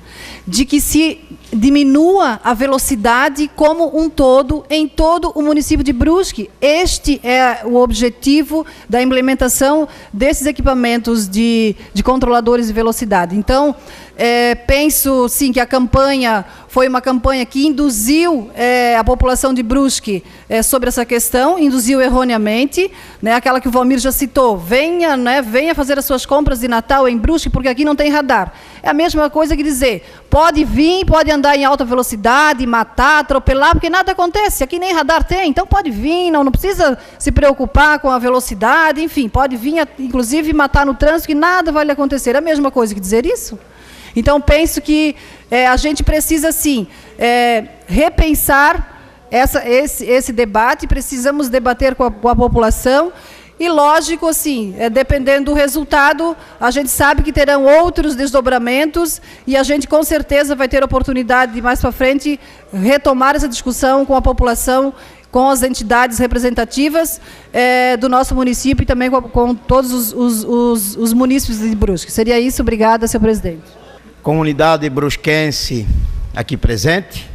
[SPEAKER 6] de que se diminua a velocidade como um todo, em todo o município de Brusque. Este é o objetivo da implementação desses equipamentos de controladores de velocidade. Então, penso, sim, que a campanha foi uma campanha que induziu a população de Brusque sobre essa questão, induziu erroneamente, né, aquela que o Valmir já citou, venha fazer as suas compras de Natal em Brusque, porque aqui não tem radar. É a mesma coisa que dizer, pode vir, pode andar em alta velocidade, matar, atropelar, porque nada acontece, aqui nem radar tem, então pode vir, não precisa se preocupar com a velocidade, enfim, pode vir, inclusive, matar no trânsito, que nada vai lhe acontecer. É a mesma coisa que dizer isso? Então, penso que a gente precisa, sim, repensar esse debate, precisamos debater com a população e, lógico, assim, dependendo do resultado, a gente sabe que terão outros desdobramentos e a gente, com certeza, vai ter oportunidade de, mais para frente, retomar essa discussão com a população, com as entidades representativas do nosso município e também com todos os munícipes de Brusque. Seria isso. Obrigada, senhor presidente.
[SPEAKER 7] Comunidade brusquense aqui presente.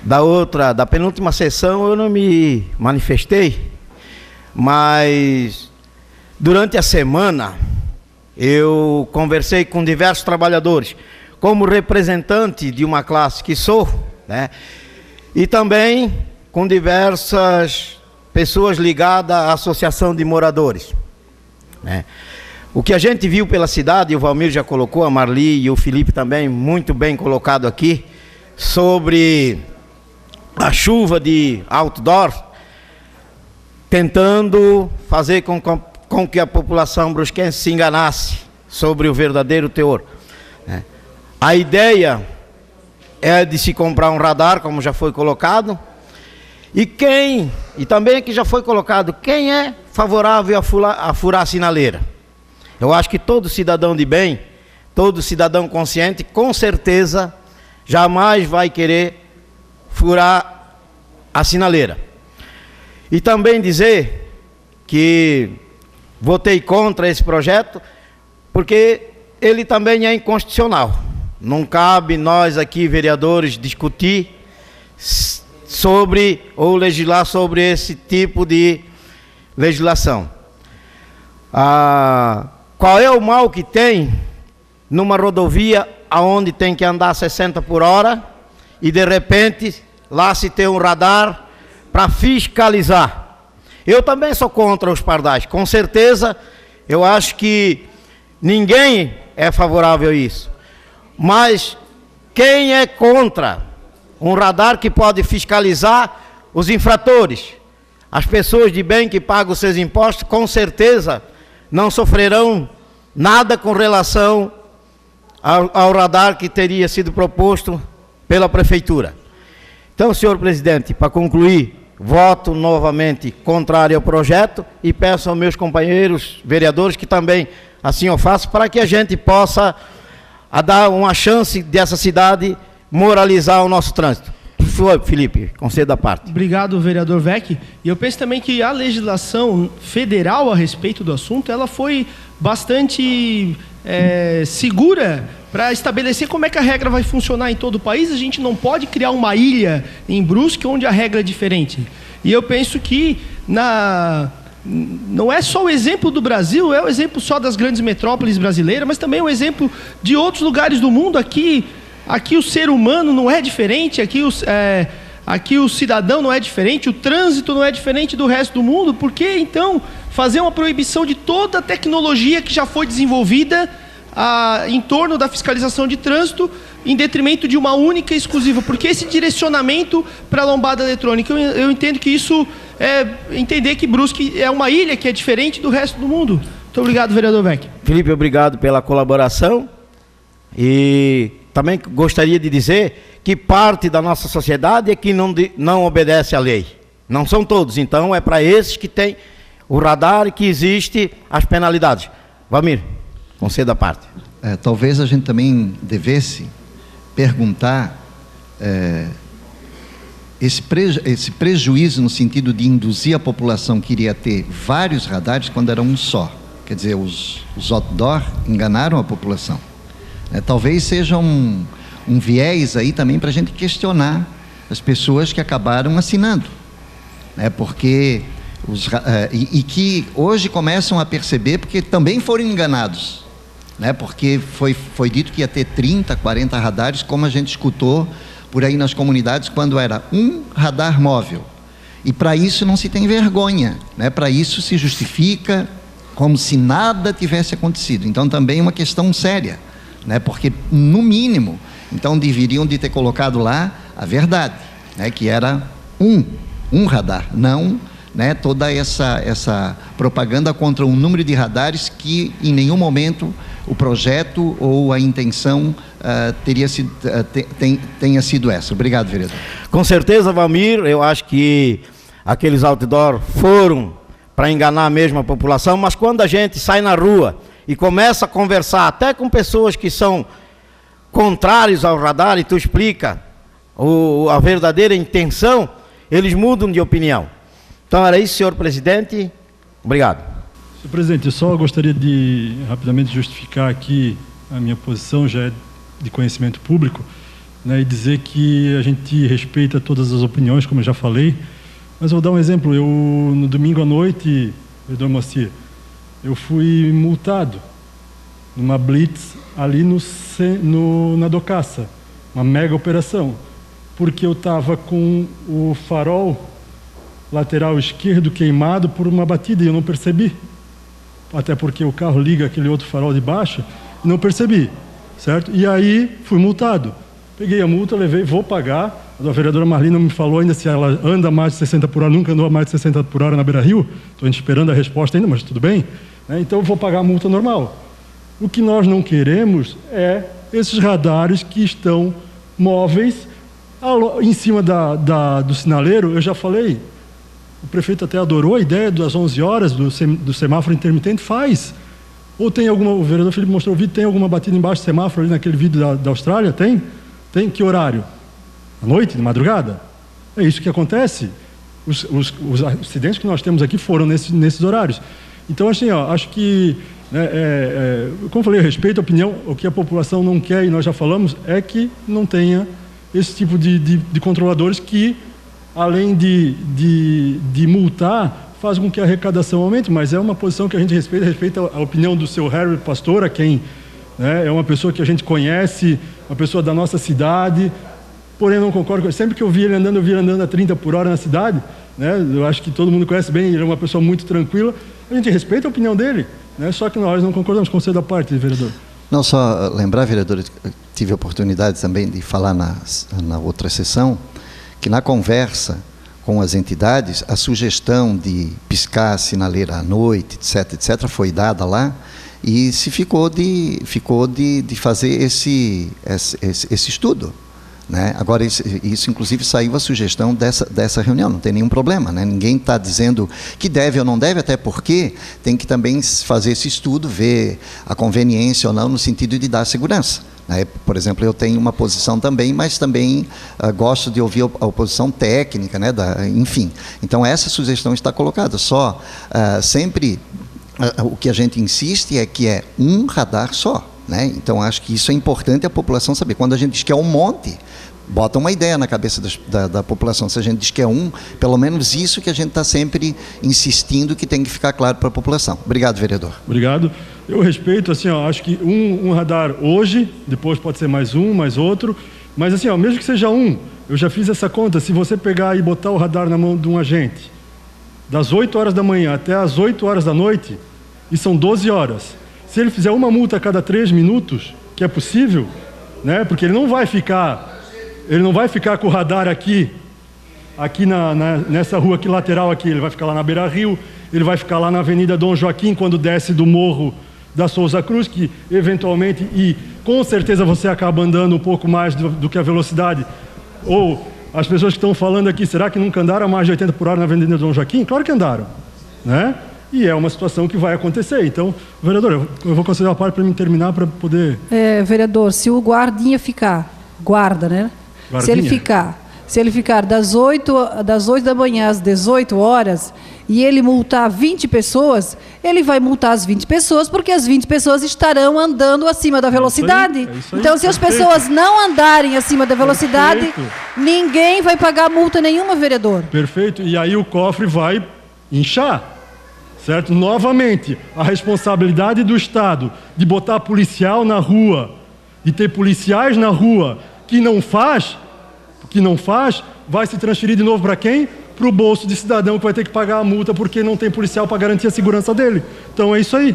[SPEAKER 7] Da penúltima sessão eu não me manifestei, mas durante a semana eu conversei com diversos trabalhadores, como representante de uma classe que sou, né? E também com diversas pessoas ligadas à associação de moradores, né? O que a gente viu pela cidade, o Valmir já colocou, a Marli e o Felipe também, muito bem colocado aqui, sobre a chuva de outdoor, tentando fazer com que a população brusquense se enganasse sobre o verdadeiro teor, né? A ideia é de se comprar um radar, como já foi colocado, e também aqui já foi colocado, quem é favorável a furar a sinaleira? Eu acho que todo cidadão de bem, todo cidadão consciente, com certeza, jamais vai querer furar a sinaleira. E também dizer que votei contra esse projeto, porque ele também é inconstitucional. Não cabe nós aqui, vereadores, discutir sobre ou legislar sobre esse tipo de legislação. Qual é o mal que tem numa rodovia aonde tem que andar 60 por hora e de repente lá se tem um radar para fiscalizar? Eu também sou contra os pardais, com certeza. Eu acho que ninguém é favorável a isso, mas quem é contra um radar que pode fiscalizar os infratores? As pessoas de bem que pagam os seus impostos, com certeza não sofrerão nada com relação ao radar que teria sido proposto pela Prefeitura. Então, senhor presidente, para concluir, voto novamente contrário ao projeto e peço aos meus companheiros vereadores que também assim o façam, para que a gente possa dar uma chance dessa cidade moralizar o nosso trânsito. Por favor, Felipe, conceda a parte.
[SPEAKER 5] Obrigado, vereador Vec. E eu penso também que a legislação federal a respeito do assunto, ela foi bastante segura para estabelecer como é que a regra vai funcionar em todo o país. A gente não pode criar uma ilha em Brusque onde a regra é diferente. E eu penso que não é só o exemplo do Brasil, é o exemplo só das grandes metrópoles brasileiras, mas também o exemplo de outros lugares do mundo. Aqui o ser humano não é diferente, aqui o cidadão não é diferente, o trânsito não é diferente do resto do mundo. Por que, então, fazer uma proibição de toda a tecnologia que já foi desenvolvida em torno da fiscalização de trânsito, em detrimento de uma única e exclusiva? Porque esse direcionamento para a lombada eletrônica, eu entendo que isso é entender que Brusque é uma ilha que é diferente do resto do mundo. Muito obrigado, vereador Vec.
[SPEAKER 7] Felipe, obrigado pela colaboração. E também gostaria de dizer que parte da nossa sociedade é que não obedece à lei. Não são todos, então é para esses que tem o radar e que existe as penalidades. Valmir, conceda a parte.
[SPEAKER 2] Talvez a gente também devesse perguntar esse prejuízo no sentido de induzir a população que iria ter vários radares quando era um só. Quer dizer, os outdoor enganaram a população. Talvez seja um viés aí também para a gente questionar as pessoas que acabaram assinando, porque e que hoje começam a perceber porque também foram enganados, porque foi dito que ia ter 30, 40 radares, como a gente escutou por aí nas comunidades, quando era um radar móvel. E para isso não se tem vergonha, para isso se justifica como se nada tivesse acontecido. Então também é uma questão séria, porque no mínimo então deveriam de ter colocado lá a verdade, que era um radar, não toda essa propaganda contra um número de radares que em nenhum momento o projeto ou a intenção tenha sido essa. Obrigado, vereador.
[SPEAKER 7] Com certeza, Valmir, eu acho que aqueles outdoor foram para enganar mesmo a população, mas quando a gente sai na rua e começa a conversar até com pessoas que são contrários ao radar e tu explica a verdadeira intenção, eles mudam de opinião. Então era isso, senhor presidente. Obrigado.
[SPEAKER 8] Senhor presidente, eu só gostaria de rapidamente justificar aqui a minha posição, já é de conhecimento público, e dizer que a gente respeita todas as opiniões, como eu já falei, mas vou dar um exemplo. Eu, no domingo à noite, vereador Moacir, eu fui multado numa blitz ali na Docaça, uma mega operação, porque eu estava com o farol lateral esquerdo queimado por uma batida e eu não percebi, até porque o carro liga aquele outro farol de baixo e não percebi, certo? E aí fui multado, peguei a multa, levei, vou pagar. A vereadora Marlina me falou ainda se ela anda mais de 60 por hora, nunca andou a mais de 60 por hora na Beira-Rio, estou esperando a resposta ainda, mas tudo bem, então eu vou pagar a multa normal. O que nós não queremos é esses radares que estão móveis em cima do sinaleiro. Eu já falei, o prefeito até adorou a ideia das 11 horas do semáforo intermitente, faz. Ou tem alguma, o vereador Felipe mostrou o vídeo, tem alguma batida embaixo do semáforo ali naquele vídeo da Austrália? Tem? Tem? Que horário? À noite, de madrugada? É isso que acontece. Os acidentes que nós temos aqui foram nesses horários. Então, assim, acho que, como eu falei, eu respeito a opinião. O que a população não quer, e nós já falamos, é que não tenha esse tipo de controladores que, além de multar, faz com que a arrecadação aumente, mas é uma posição que a gente respeita a opinião do seu Harry Pastor, a quem, né, é uma pessoa que a gente conhece, uma pessoa da nossa cidade, porém não concordo com ele. Sempre que eu vi ele andando a 30 por hora na cidade, né, eu acho que todo mundo conhece bem, ele é uma pessoa muito tranquila, a gente respeita a opinião dele, né, só que nós não concordamos. Concedo à parte, vereador.
[SPEAKER 2] Não, só lembrar, vereador, tive a oportunidade também de falar na outra sessão, que na conversa com as entidades, a sugestão de piscar a sinaleira à noite, etc., foi dada lá, e se ficou de fazer esse estudo. Né? Agora, isso inclusive saiu a sugestão dessa reunião, não tem nenhum problema, né? Ninguém está dizendo que deve ou não deve, até porque tem que também fazer esse estudo, ver a conveniência ou não, no sentido de dar segurança. Né? Por exemplo, eu tenho uma posição também, mas também gosto de ouvir a oposição técnica, né? Enfim. Então, essa sugestão está colocada, só sempre o que a gente insiste é que é um radar só. Né? Então, acho que isso é importante a população saber. Quando a gente diz que é um monte, bota uma ideia na cabeça da população. Se a gente diz que é um, pelo menos isso que a gente está sempre insistindo que tem que ficar claro para a população. Obrigado, vereador.
[SPEAKER 8] Obrigado. Eu respeito, assim, ó, acho que um radar hoje, depois pode ser mais um, mais outro, mas assim, ó, mesmo que seja um, eu já fiz essa conta, se você pegar e botar o radar na mão de um agente, das 8 horas da manhã até as 8 horas da noite, e são 12 horas, se ele fizer uma multa a cada 3 minutos, que é possível, né? Porque ele não vai ficar com o radar aqui nessa rua aqui lateral aqui, ele vai ficar lá na Beira-Rio, ele vai ficar lá na Avenida Dom Joaquim, quando desce do morro da Souza Cruz, que eventualmente, e com certeza você acaba andando um pouco mais do que a velocidade, ou as pessoas que estão falando aqui, será que nunca andaram a mais de 80 por hora na Avenida Dom Joaquim? Claro que andaram, né? E é uma situação que vai acontecer. Então, vereador, eu vou considerar a parte para me terminar, para poder...
[SPEAKER 6] Vereador, se o guardinha ficar, guarda, né?
[SPEAKER 8] Guardinha?
[SPEAKER 6] Se ele ficar das 8 da manhã às 18 horas e ele multar 20 pessoas, ele vai multar as 20 pessoas porque as 20 pessoas estarão andando acima da velocidade.
[SPEAKER 8] Isso aí,
[SPEAKER 6] então, se as pessoas não andarem acima da velocidade, ninguém vai pagar multa nenhuma, vereador.
[SPEAKER 8] Perfeito. E aí o cofre vai inchar. Certo? Novamente, a responsabilidade do Estado de botar policial na rua, de ter policiais na rua que não faz, vai se transferir de novo para quem? Para o bolso de cidadão que vai ter que pagar a multa porque não tem policial para garantir a segurança dele. Então é isso aí.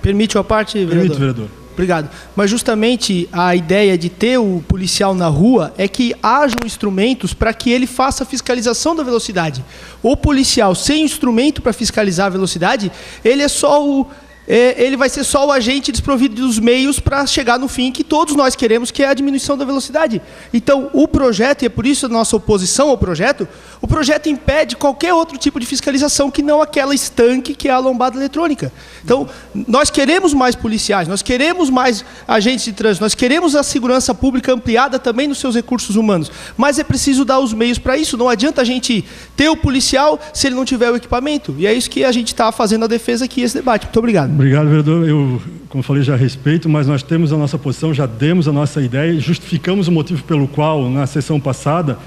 [SPEAKER 5] Permite uma parte, vereador?
[SPEAKER 8] Permite, vereador.
[SPEAKER 5] Obrigado. Mas justamente a ideia de ter o policial na rua é que hajam instrumentos para que ele faça a fiscalização da velocidade. O policial sem instrumento para fiscalizar a velocidade, ele vai ser só o agente desprovido dos meios para chegar no fim que todos nós queremos, que é a diminuição da velocidade. Então, o projeto, e é por isso a nossa oposição ao projeto, o projeto impede qualquer outro tipo de fiscalização que não aquela estanque que é a lombada eletrônica. Então, nós queremos mais policiais, nós queremos mais agentes de trânsito, nós queremos a segurança pública ampliada também nos seus recursos humanos, mas é preciso dar os meios para isso. Não adianta a gente ter o policial se ele não tiver o equipamento. E é isso que a gente está fazendo a defesa aqui, esse debate. Muito obrigado.
[SPEAKER 8] Obrigado, vereador. Eu, como falei, já respeito, mas nós temos a nossa posição, já demos a nossa ideia, justificamos o motivo pelo qual, na sessão passada,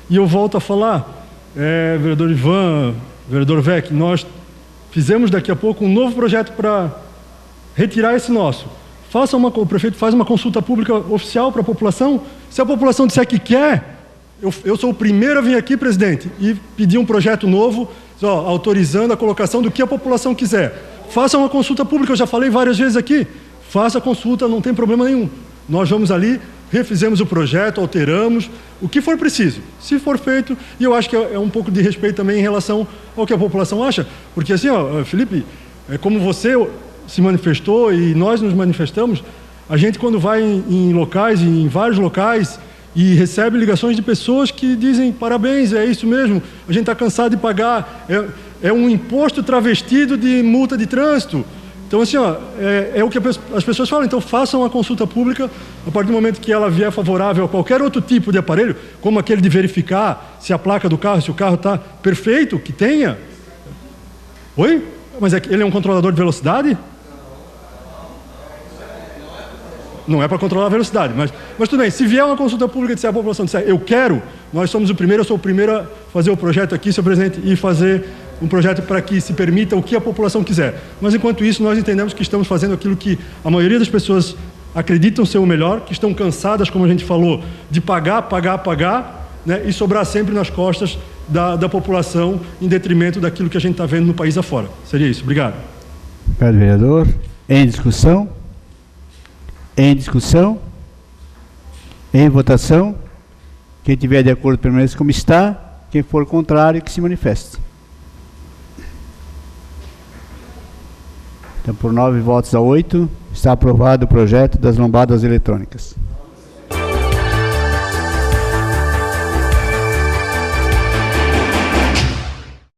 [SPEAKER 8] e eu volto a falar, vereador Ivan, vereador Vec, nós fizemos daqui a pouco um novo projeto para retirar esse nosso. O prefeito faz uma consulta pública oficial para a população. Se a população disser que quer, eu sou o primeiro a vir aqui, presidente, e pedir um projeto novo, autorizando a colocação do que a população quiser. Faça uma consulta pública, eu já falei várias vezes aqui. Faça a consulta, não tem problema nenhum. Nós vamos ali, refizemos o projeto, alteramos, o que for preciso. Se for feito, e eu acho que é um pouco de respeito também em relação ao que a população acha. Porque assim, Felipe, como você se manifestou e nós nos manifestamos, a gente quando vai em locais, em vários locais, e recebe ligações de pessoas que dizem, parabéns, é isso mesmo, a gente está cansado de pagar, é um imposto travestido de multa de trânsito. Então, assim, é o que as pessoas falam. Então, façam a consulta pública, a partir do momento que ela vier favorável a qualquer outro tipo de aparelho, como aquele de verificar se a placa do carro, se o carro está perfeito, que tenha. Oi? Mas ele é um controlador de velocidade? Não é para controlar a velocidade, mas tudo bem. Se vier uma consulta pública e disser a população, disser, eu quero, nós somos o primeiro, eu sou o primeiro a fazer o projeto aqui, senhor presidente, e fazer um projeto para que se permita o que a população quiser. Mas, enquanto isso, nós entendemos que estamos fazendo aquilo que a maioria das pessoas acreditam ser o melhor, que estão cansadas, como a gente falou, de pagar, né, e sobrar sempre nas costas da população, em detrimento daquilo que a gente está vendo no país afora. Seria isso. Obrigado.
[SPEAKER 4] Obrigado, vereador. Em discussão? Em discussão? Em votação? Quem tiver de acordo permaneça como está. Quem for contrário, que se manifeste. Então, por 9 votos a 8, está aprovado o projeto das lombadas eletrônicas.